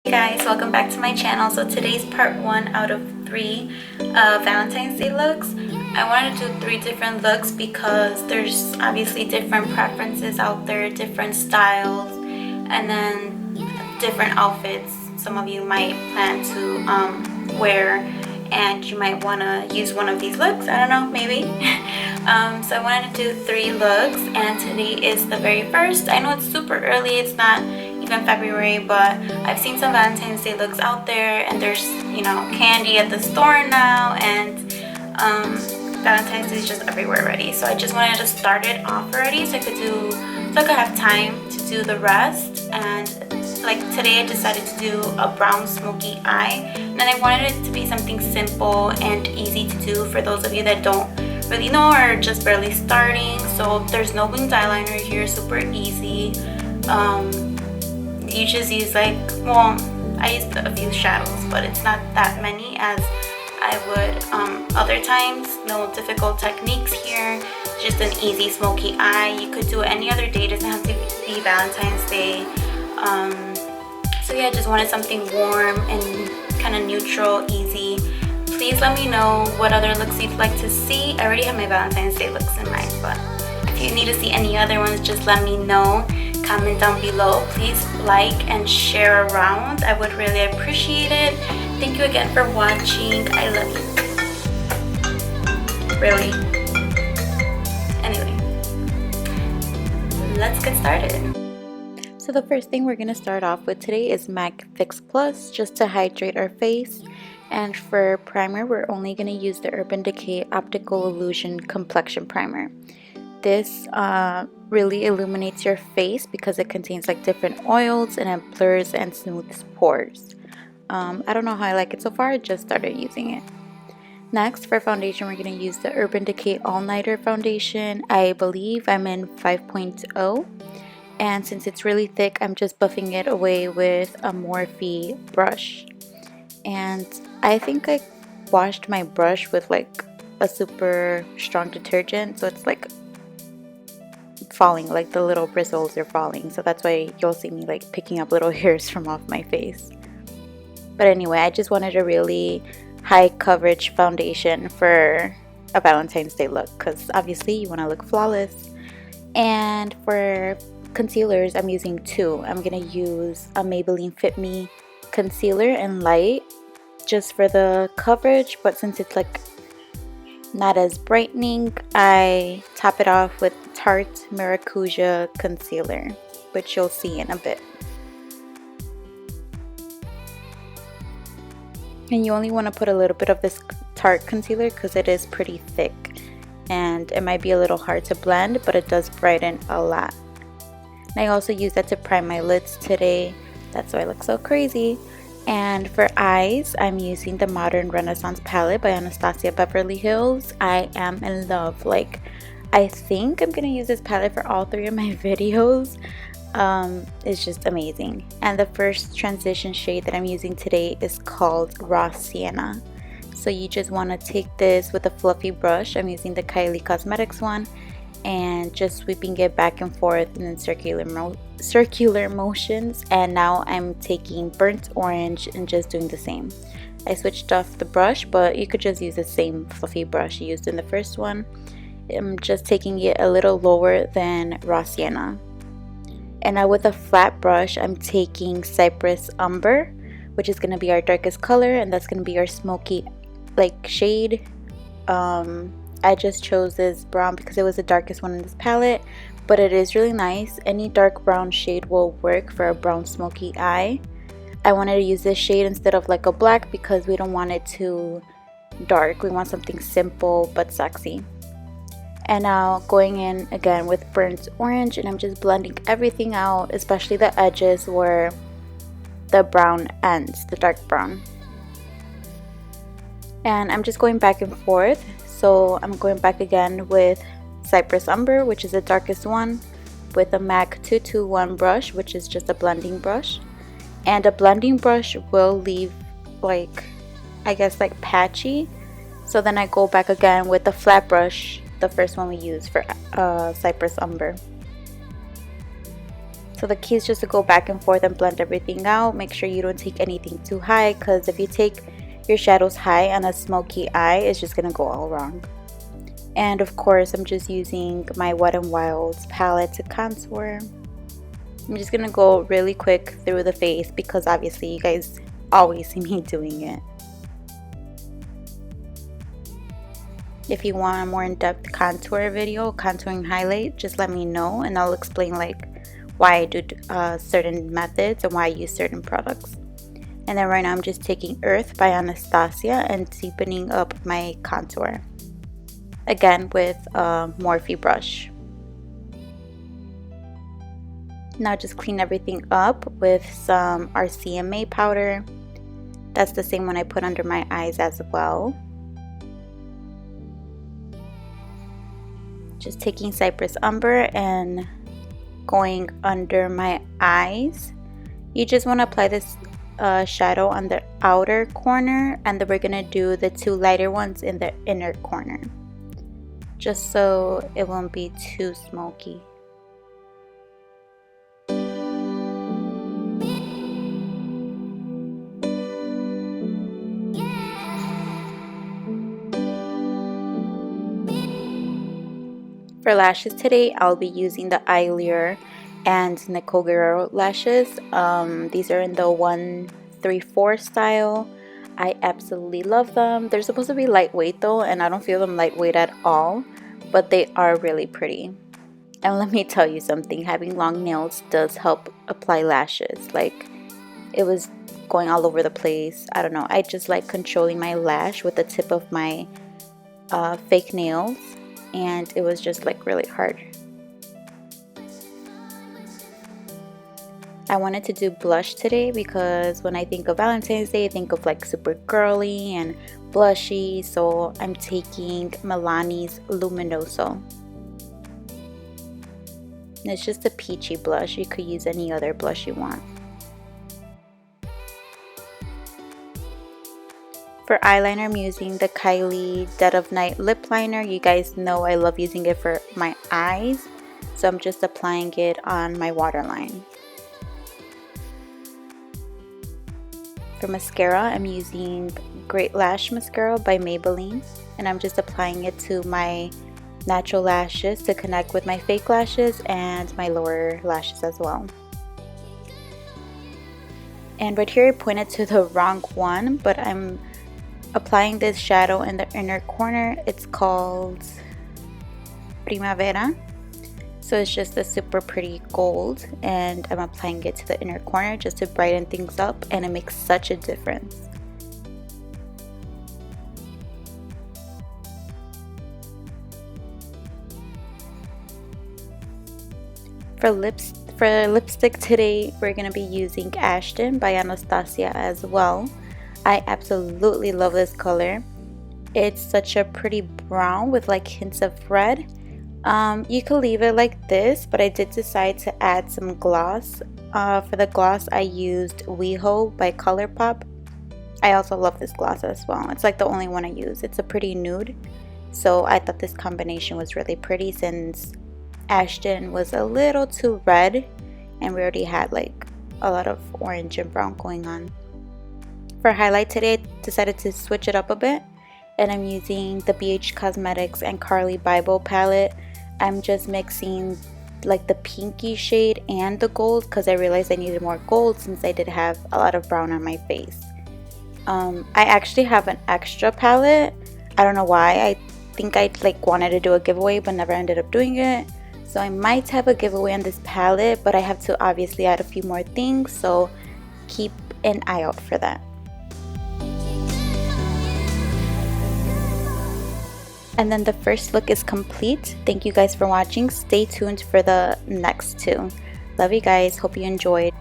Hey guys, welcome back to my channel. So today's part 1 out of 3 Valentine's Day looks. I wanted to do 3 different looks because there's obviously different preferences out there, different styles, and then different outfits some of you might plan to wear, and you might want to use one of these looks. I don't know, maybe. So I wanted to do 3 looks, and today is the very first. I know it's super early, it's not even February, but I've seen some Valentine's Day looks out there, and there's, you know, candy at the store now, and Valentine's Day is just everywhere already. So I just wanted to start it off already so I could have time to do the rest. And like today I decided to do a brown smoky eye, and then I wanted it to be something simple and easy to do for those of you that don't really know or are just barely starting. So there's no winged eyeliner here, super easy. You just use I used a few shadows, but it's not that many as I would other times. No difficult techniques here, just an easy smoky eye. You could do it any other day, it doesn't have to be Valentine's Day. So yeah, I just wanted something warm and kind of neutral, easy. Please let me know what other looks you'd like to see. I already have my Valentine's Day looks in mind, but if you need to see any other ones, just let me know. Comment down below. Please like and share around. I would really appreciate it. Thank you again for watching. I love you. Really. Anyway, let's get started. So the first thing we're going to start off with today is MAC Fix Plus, just to hydrate our face. And for primer, we're only going to use the Urban Decay Optical Illusion Complexion Primer. This really illuminates your face because it contains like different oils, and it blurs and smooths pores. I don't know how I like it so far, I just started using it. Next, for foundation, we're going to use the Urban Decay All Nighter foundation. I believe I'm in 5.0. And since it's really thick, I'm just buffing it away with a Morphe brush. And I think I washed my brush with like a super strong detergent, so it's like falling, like the little bristles are falling. So that's why you'll see me like picking up little hairs from off my face. But anyway, I just wanted a really high coverage foundation for a Valentine's Day look, because obviously you want to look flawless. And for concealers, I'm using 2. I'm gonna use a Maybelline Fit Me concealer in light just for the coverage, but since it's like not as brightening, I top it off with Tarte Maracuja concealer, which you'll see in a bit. And you only want to put a little bit of this Tarte concealer because it is pretty thick and it might be a little hard to blend, but it does brighten a lot. And I also use that to prime my lids today. That's why I look so crazy. And for eyes, I'm using the Modern Renaissance palette by Anastasia Beverly Hills. I am in love. Like, I think I'm gonna use this palette for all 3 of my videos. It's just amazing. And the first transition shade that I'm using today is called Raw Sienna. So you just want to take this with a fluffy brush. I'm using the Kylie Cosmetics one, and just sweeping it back and forth and in circular motions. And now I'm taking burnt orange and just doing the same. I switched off the brush, but you could just use the same fluffy brush you used in the first one. I'm just taking it a little lower than Raw Sienna. And now with a flat brush, I'm taking Cypress Umber, which is going to be our darkest color, and that's going to be our smoky like shade. I just chose this brown because it was the darkest one in this palette, but it is really nice. Any dark brown shade will work for a brown smoky eye. I wanted to use this shade instead of like a black because we don't want it too dark. We want something simple but sexy. And now going in again with burnt orange, and I'm just blending everything out, especially the edges where the brown ends, the dark brown. And I'm just going back and forth. So I'm going back again with Cypress Umber, which is the darkest one, with a MAC 221 brush, which is just a blending brush. And a blending brush will leave like, I guess like patchy. So then I go back again with the flat brush, the first one we used for Cypress Umber. So the key is just to go back and forth and blend everything out. Make sure you don't take anything too high, because if you take your shadows high on a smoky eye, it's just gonna go all wrong. And of course, I'm just using my Wet n Wild's palette to contour. I'm just gonna go really quick through the face because obviously you guys always see me doing it. If you want a more in-depth contour video, contouring highlight, just let me know and I'll explain like why I do certain methods and why I use certain products. And then right now I'm just taking Earth by Anastasia and deepening up my contour. Again with a Morphe brush. Now just clean everything up with some RCMA powder. That's the same one I put under my eyes as well. Just taking Cypress Umber and going under my eyes. You just want to apply this shadow on the outer corner, and then we're going to do the two lighter ones in the inner corner, just so it won't be too smoky. For lashes today, I'll be using the Eylure and Nicole Guerriero lashes. These are in the 134 style. I absolutely love them. They're supposed to be lightweight though, and I don't feel them lightweight at all, but they are really pretty. And let me tell you something, having long nails does help apply lashes. Like, it was going all over the place. I don't know, I just like controlling my lash with the tip of my fake nails, and it was just like really hard. I wanted to do blush today because when I think of Valentine's Day, I think of like super girly and blushy, so I'm taking Milani's Luminoso. And it's just a peachy blush. You could use any other blush you want. For eyeliner, I'm using the Kylie Dead of Night lip liner. You guys know I love using it for my eyes, so I'm just applying it on my waterline. For mascara, I'm using Great Lash Mascara by Maybelline, and I'm just applying it to my natural lashes to connect with my fake lashes and my lower lashes as well. And right here I pointed to the wrong one, but I'm applying this shadow in the inner corner. It's called Primavera. So it's just a super pretty gold, and I'm applying it to the inner corner just to brighten things up, and it makes such a difference. For lipstick today, we're going to be using Ashton by Anastasia as well. I absolutely love this color. It's such a pretty brown with like hints of red. You could leave it like this, but I did decide to add some gloss. For the gloss, I used Weho by Colourpop. I also love this gloss as well. It's like the only one I use. It's a pretty nude, so I thought this combination was really pretty since Ashton was a little too red and we already had like a lot of orange and brown going on. For highlight today, I decided to switch it up a bit, and I'm using the BH Cosmetics X Carli Bybel palette. I'm just mixing like the pinky shade and the gold because I realized I needed more gold since I did have a lot of brown on my face. I actually have an extra palette. I don't know why. I think I like wanted to do a giveaway but never ended up doing it. So I might have a giveaway on this palette, but I have to obviously add a few more things, so keep an eye out for that. And then the first look is complete. Thank you guys for watching. Stay tuned for the next two. Love you guys. Hope you enjoyed.